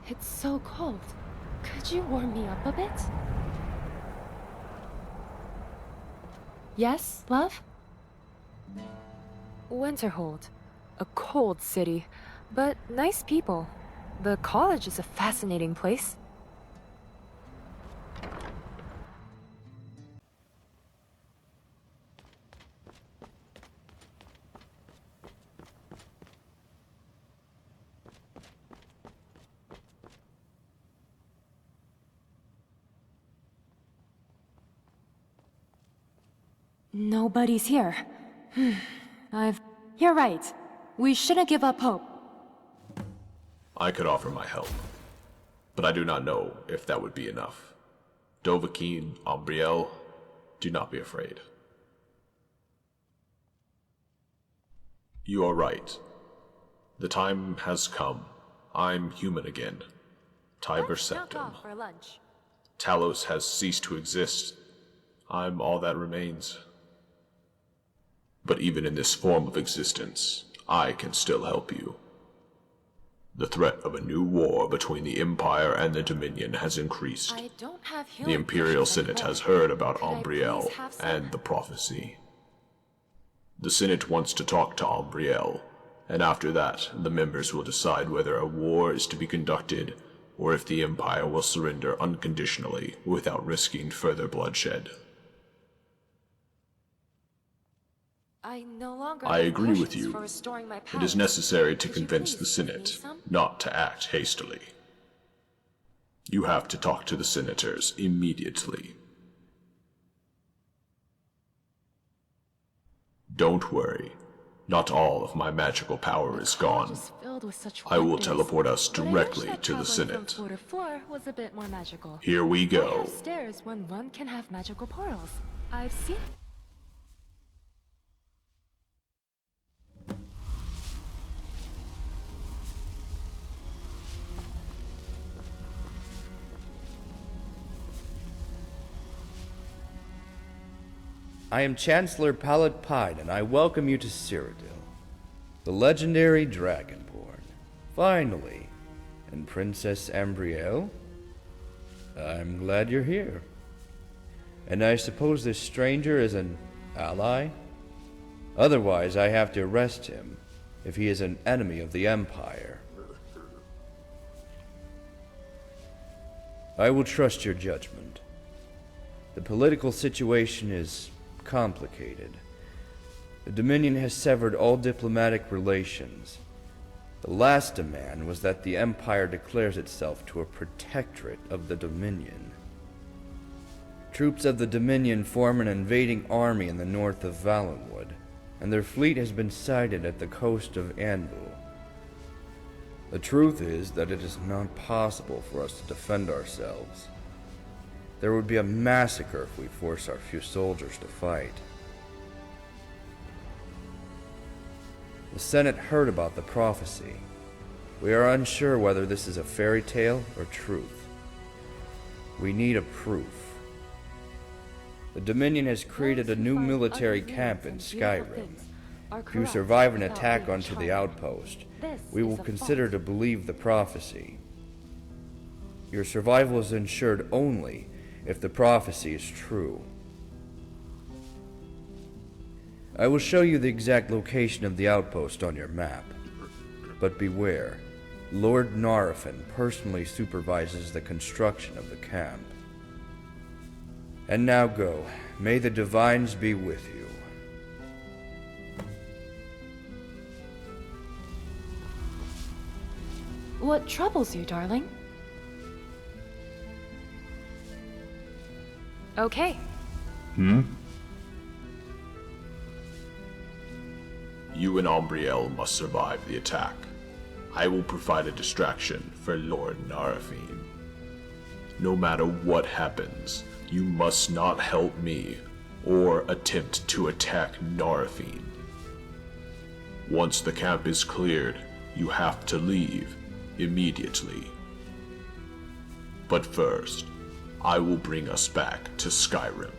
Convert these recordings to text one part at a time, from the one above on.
It's so cold. Could you warm me up a bit? Yes, love? Winterhold. A cold city, but nice people. The college is a fascinating place. Nobody's here. You're right. We shouldn't give up hope. I could offer my help, but I do not know if that would be enough. Dovahkiin, Ambriel, do not be afraid. You are right. The time has come. I'm human again. Tiber Let's knock Septim. off for lunch. Talos has ceased to exist. I'm all that remains. But even in this form of existence, I can still help you. The threat of a new war between the Empire and the Dominion has increased. I don't have The healing Imperial potions Senate anymore. has heard about Could I Ambriel please have some? and the prophecy. The Senate wants to talk to Ambriel, and after that, the members will decide whether a war is to be conducted or if the Empire will surrender unconditionally without risking further bloodshed. I no longer I have agree with potions you. for restoring my It powers. is necessary to Could you convince please the give me Senate some? not to act hastily. You have to talk to the senators immediately. Don't worry. Not all of my magical power is College gone. is filled with such I will weapons, teleport us but I directly wish that to the traveling Senate. from floor to floor was a bit more magical. Here we Why go. have stairs when one can have magical portals? I've seen. I am Chancellor Pallet Pine, and I welcome you to Cyrodiil, the legendary Dragonborn. Finally. And Princess Ambriel? I'm glad you're here. And I suppose this stranger is an ally? Otherwise, I have to arrest him, if he is an enemy of the Empire. I will trust your judgment. The political situation is complicated. The Dominion has severed all diplomatic relations. The last demand was that the Empire declares itself to a protectorate of the Dominion. Troops of the Dominion form an invading army in the north of Valenwood, and their fleet has been sighted at the coast of Anvil. The truth is that it is not possible for us to defend ourselves. There would be a massacre if we force our few soldiers to fight. The Senate heard about the prophecy. We are unsure whether this is a fairy tale or truth. We need a proof. The Dominion has created a new military camp in Skyrim. If you survive an attack onto the outpost, we will consider to believe the prophecy. Your survival is ensured only if the prophecy is true. I will show you the exact location of the outpost on your map. But beware, Lord Narafin personally supervises the construction of the camp. And now go. May the divines be with you. What troubles you, darling? Okay. You and Ambriel must survive the attack. I will provide a distraction for Lord Narafin. No matter what happens, you must not help me or attempt to attack Narafin. Once the camp is cleared, you have to leave immediately. But first, I will bring us back to Skyrim.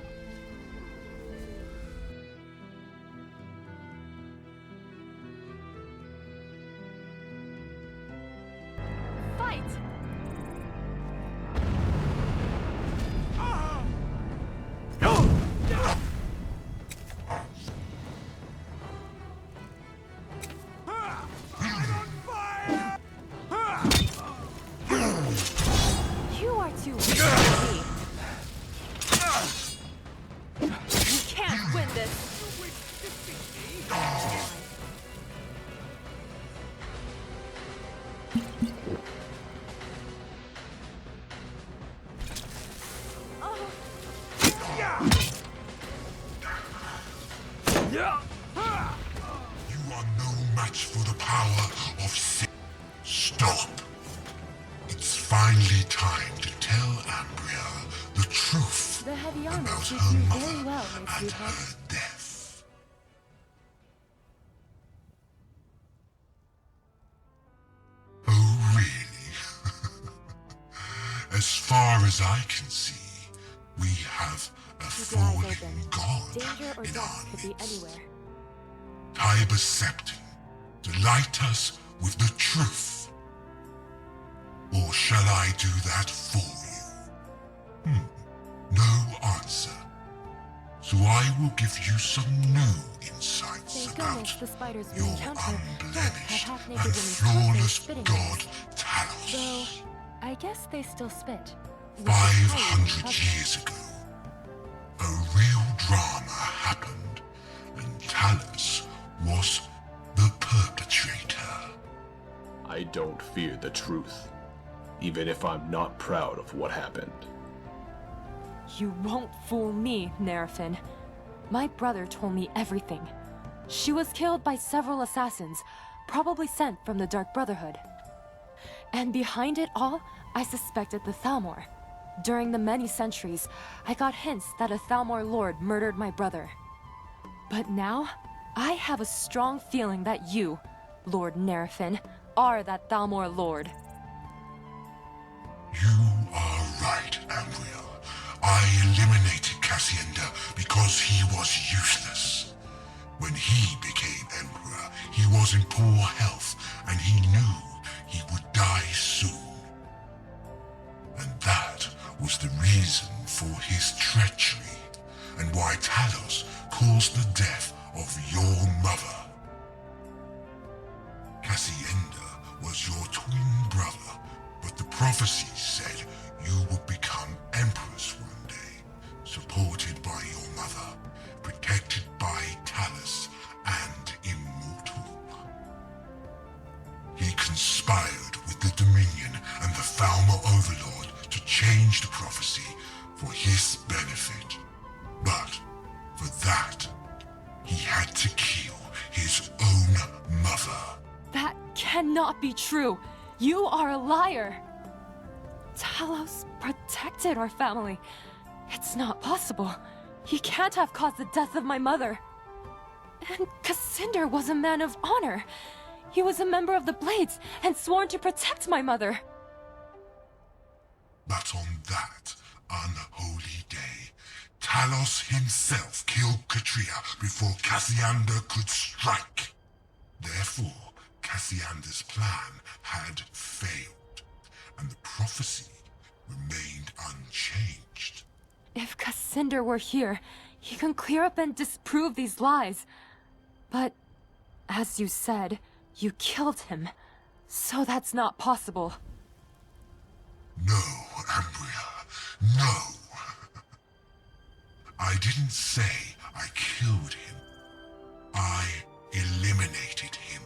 You are no match for the power of sin. Stop. It's finally time to tell Ambriel the truth The heavy armor about suits her you mother very well, my and sweetheart. her death. Oh, really? As far as I can see, we have a Keep your eyes fallen open. god Danger or in death our could be midst. anywhere. Tiber Septon, delight us with the truth. Or shall I do that for you? No answer. So I will give you some new insights Thank about goodness the spiders we your encounter don't have unblemished half-naked and women's corpses flawless spitting god at us. Talos. Though, I guess they still spit. which is 500 highly impressive. years ago, a real drama happened, and Talos was the perpetrator. I don't fear the truth, even if I'm not proud of what happened. You won't fool me, Nerafin. My brother told me everything. She was killed by several assassins, probably sent from the Dark Brotherhood. And behind it all, I suspected the Thalmor. During the many centuries, I got hints that a Thalmor lord murdered my brother. But now, I have a strong feeling that you, Lord Nerafin, are that Thalmor lord. You are right, Ambriel. I eliminated Cassiander because he was useless. When he became Emperor, he was in poor health, and he knew he would die soon. And that was the reason for his treachery, and why Talos caused the death of your mother. Cassiander was your twin brother, but the prophecy said you would become empress one day, supported by your mother, protected by Talos, and immortal. He conspired with the Dominion and the Thalmor Overlord to change the prophecy for his benefit. But for that, he had to kill his own mother. That cannot be true. You are a liar. Talos protected our family. It's not possible. He can't have caused the death of my mother. And Cassinder was a man of honor. He was a member of the Blades and sworn to protect my mother. But on that unholy day, Talos himself killed Katria before Cassiander could strike. Therefore, Cassiander's plan had failed, and the prophecy remained unchanged. If Cassinder were here, he can clear up and disprove these lies. But, as you said, you killed him, so that's not possible. No, Ambriel, no. I didn't say I killed him. I eliminated him.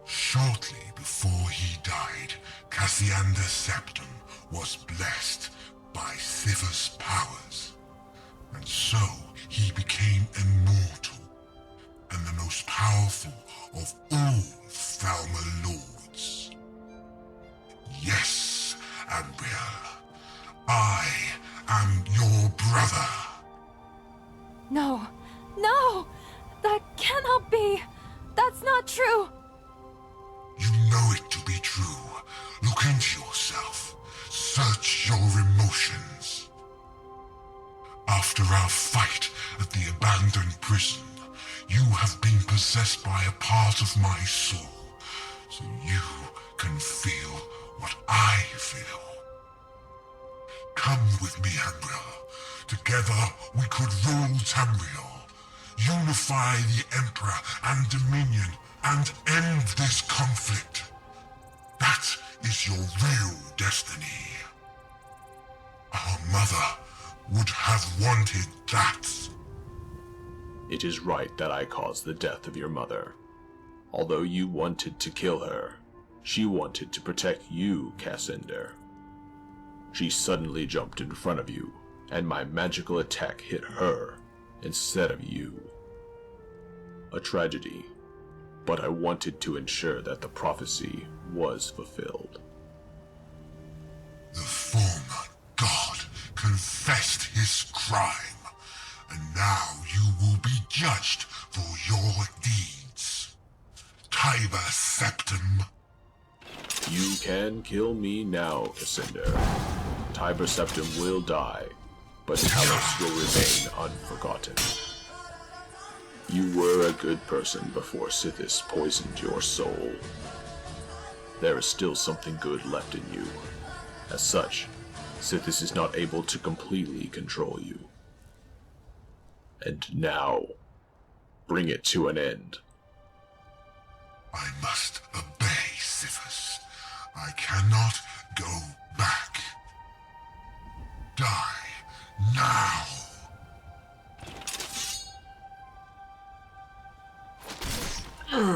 Shortly before he died, Cassiander Septon was blessed by Sivus' powers. And so he became immortal, and the most powerful of all Thalmor lords. Yes, Ambriel, I am your brother. No, no! That cannot be! That's not true! You know it to be true. Look into yourself. Search your emotions. After our fight at the abandoned prison, you have been possessed by a part of my soul, so you can feel what I feel. Come with me, Ambriel. Together we could rule Tamriel, unify the Emperor and Dominion, and end this conflict. That is your real destiny. Our mother would have wanted that. It is right that I caused the death of your mother. Although you wanted to kill her, She wanted to protect you, Cassandra. She suddenly jumped in front of you, and my magical attack hit her instead of you. A tragedy, but I wanted to ensure that the prophecy was fulfilled. The former god confessed his crime, and now you will be judged for your deeds. Tiber Septim. You can kill me now, Cassandra. Tiber Septim will die, but Talos will remain unforgotten. You were a good person before Sithis poisoned your soul. There is still something good left in you. As such, Sithis is not able to completely control you. And now, bring it to an end. I must obey, Sithis. I cannot go back. Die now. You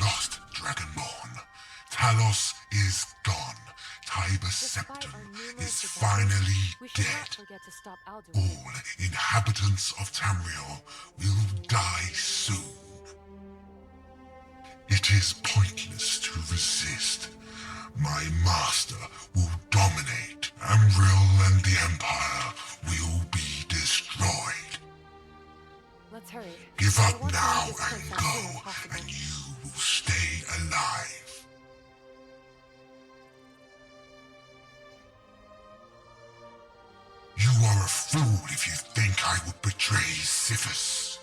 lost, Dragonborn. Talos is gone. Tiber Septim is finally dead. All inhabitants of Tamriel will die soon. It is pointless to resist. My master will dominate. Ambriel and the Empire will be destroyed. Let's hurry. Give up now and go, and you will stay alive. You are a fool if you think I would betray Sithis.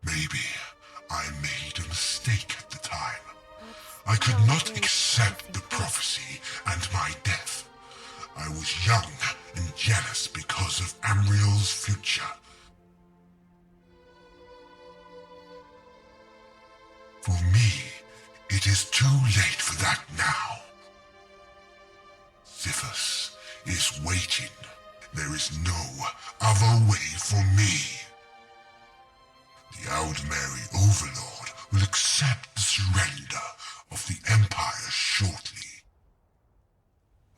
Maybe I made a mistake at the time. I could not accept the prophecy and my death. I was young and jealous because of Ambriel's future. For me, it is too late for that now. Sithis is waiting. There is no other way for me. The Aldmeri Overlord will accept the surrender of the Empire shortly.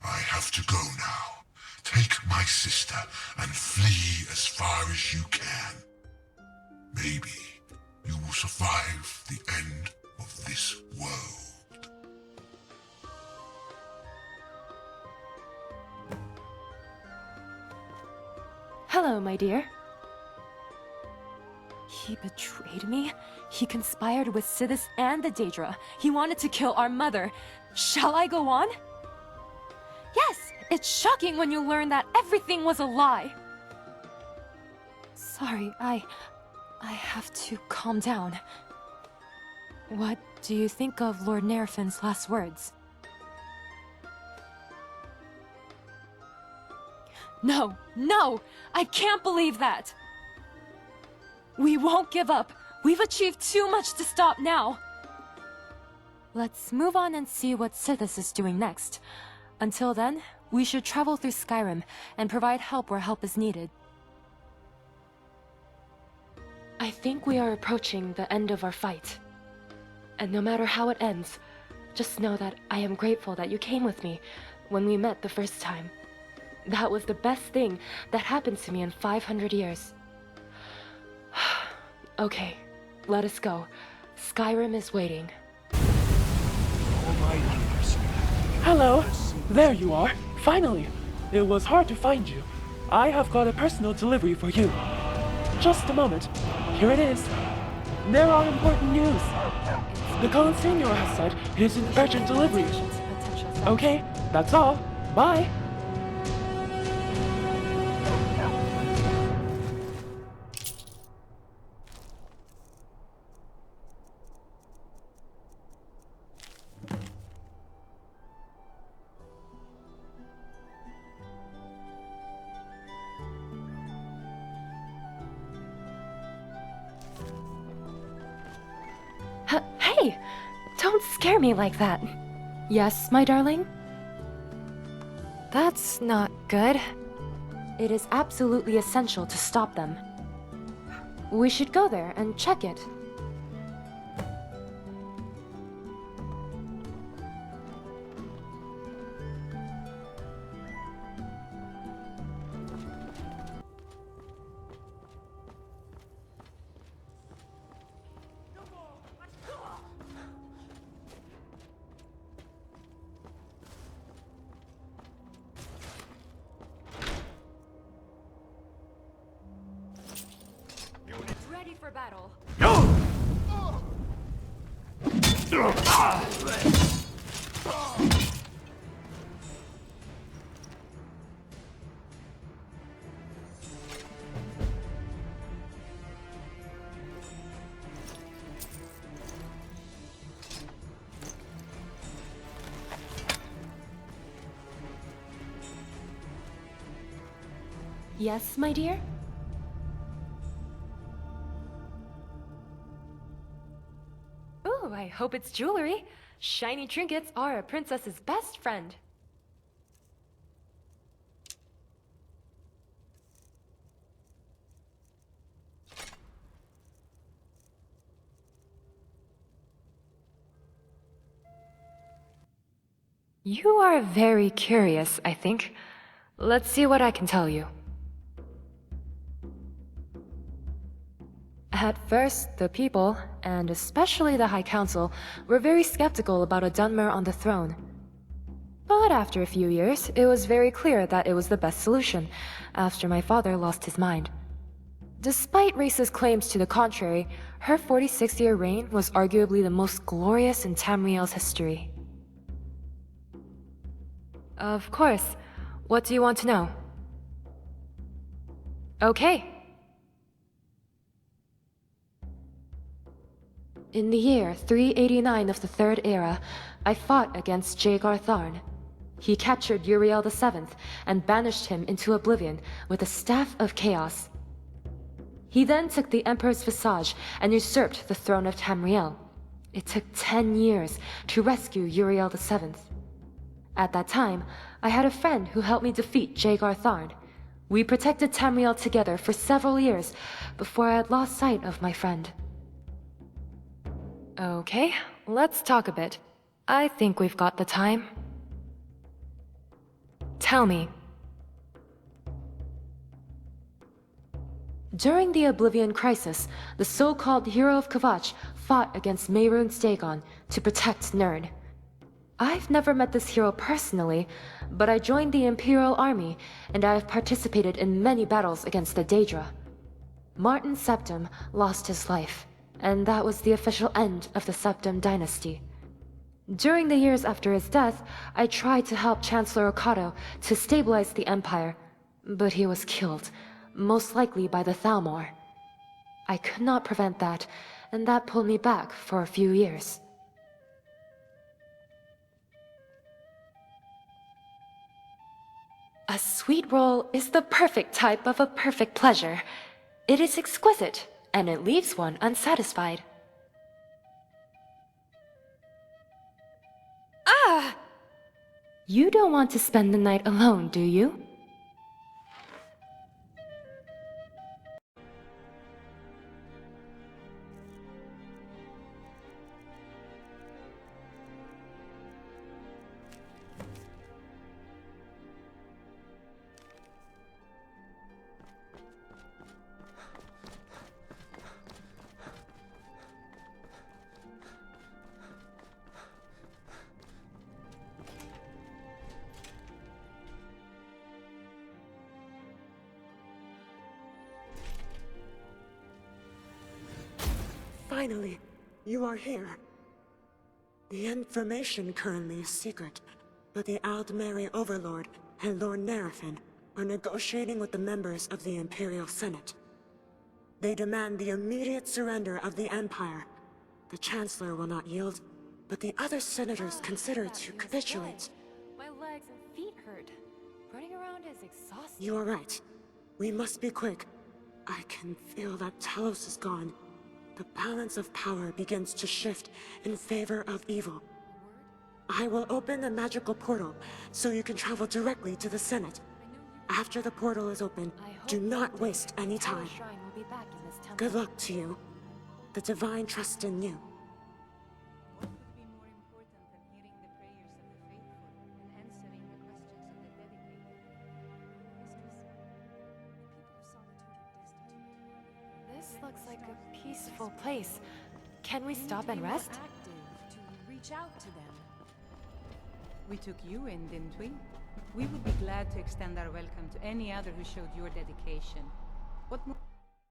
I have to go now. Take my sister and flee as far as you can. Maybe you will survive the end of this world. Hello, my dear. He betrayed me? He conspired with Sithis and the Daedra. He wanted to kill our mother. Shall I go on? Yes, it's shocking when you learn that everything was a lie. Sorry, I have to calm down. What do you think of Lord Nerafin's last words? No, no! I can't believe that! We won't give up! We've achieved too much to stop now! Let's move on and see what Sithis is doing next. Until then, we should travel through Skyrim and provide help where help is needed. I think we are approaching the end of our fight. And no matter how it ends, just know that I am grateful that you came with me when we met the first time. That was the best thing that happened to me in 500 years. Okay, let us go. Skyrim is waiting. Oh my goodness. Hello! There you are! Finally! It was hard to find you. I have got a personal delivery for you. Just a moment. Here it is. There are important news. The Consignor has said it is an urgent delivery. Okay, that's all. Bye! Hey! Don't scare me like that. Yes, my darling? That's not good. It is absolutely essential to stop them. We should go there and check it. for battle. Yes, my dear? Ooh, I hope it's jewelry. Shiny trinkets are a princess's best friend. You are very curious, I think. Let's see what I can tell you. At first, the people, and especially the High Council, were very skeptical about a Dunmer on the throne. But after a few years, it was very clear that it was the best solution, after my father lost his mind. Despite racist claims to the contrary, her 46-year reign was arguably the most glorious in Tamriel's history. Of course. What do you want to know? Okay. In the year 389 of the Third Era, I fought against Jaegar Tharn. He captured Uriel VII and banished him into oblivion with the Staff of Chaos. He then took the Emperor's visage and usurped the throne of Tamriel. It took 10 years to rescue Uriel VII. At that time, I had a friend who helped me defeat Jaegar Tharn. We protected Tamriel together for several years before I had lost sight of my friend. Okay, let's talk a bit. I think we've got the time. Tell me. During the Oblivion Crisis, the so-called Hero of Kvatch fought against Mehrunes Dagon to protect Nirn. I've never met this hero personally, but I joined the Imperial Army, and I have participated in many battles against the Daedra. Martin Septim lost his life, and that was the official end of the Septim dynasty. During the years after his death, I tried to help Chancellor Okato to stabilize the Empire, but he was killed, most likely by the Thalmor. I could not prevent that, and that pulled me back for a few years. A sweet roll is the perfect type of a perfect pleasure. It is exquisite, and it leaves one unsatisfied. Ah! You don't want to spend the night alone, do you? Finally, you are here. The information currently is secret, but the Aldmeri Overlord and Lord Nerafin are negotiating with the members of the Imperial Senate. They demand the immediate surrender of the Empire. The Chancellor will not yield, but the other senators consider to capitulate. My legs and feet hurt. Running around is exhausting. You are right. We must be quick. I can feel that Talos is gone. The balance of power begins to shift in favor of evil. I will open the magical portal so you can travel directly to the Senate. After the portal is open, do not waste any time. Good luck to you. The Divine trusts in you. What could be more important than hearing the prayers of the faithful and answering the questions of the dedicated? Mistress, the people of Solitude are destitute. This looks like a peaceful place. Can we stop and rest? Active to reach out to them. We took you in, didn't we? We would be glad to extend our welcome to any other who showed your dedication. What more?